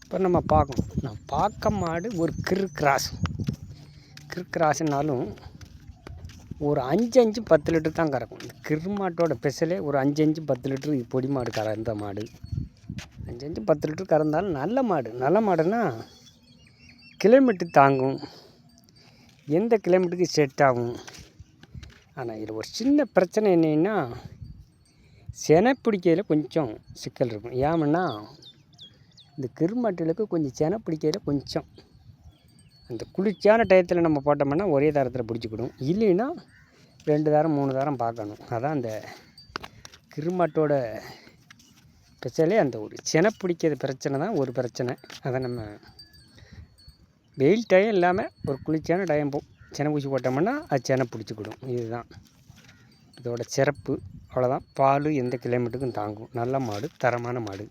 இப்போ நம்ம பார்க்கணும். நான் பார்க்க மாடு ஒரு கிராஸ்னாலும் ஒரு 5 10 லிட்டர் தான் கறக்கும். இந்த கிர் மாட்டோட ஸ்பெஷலே ஒரு 5 10 லிட்டரு பொடி மாடு கறந்த மாடு. 5 10 லிட்டர் கறந்தாலும் நல்ல மாடு. நல்ல மாடுன்னா கிலோமீட்டர் தாங்கும், எந்த கிலோமீட்டருக்கு செட் ஆகும். ஆனால் இதில் ஒரு சின்ன பிரச்சனை என்னென்னா, செனை பிடிக்கையில் கொஞ்சம் சிக்கல் இருக்கும். ஏன்னா இந்த கிருமாட்டுகளுக்கு கொஞ்சம் செனை பிடிக்கையில் கொஞ்சம் அந்த குளிர்ச்சியான டயத்தில் நம்ம போட்டோம்னா ஒரே தரத்தில் பிடிச்சிக்கிடும். இல்லைன்னா 2 தரம் 3 தரம் பார்க்கணும். அதான் அந்த கிருமாட்டோட ஸ்பெஷலே அந்த ஒரு செனை பிடிக்கிற பிரச்சனை தான் ஒரு பிரச்சனை. அதை நம்ம வெயில் டயம் இல்லாமல் ஒரு குளிர்ச்சியான டயம் செனை பூசி போட்டோம்னா அது செனை பிடிச்சிக்கிடும். இதுதான் இதோட சிறப்பு. அவ்வளோதான். பால் எந்த கிலோமீட்டருக்கும் தாங்கும். நல்ல மாடு, தரமான மாடு.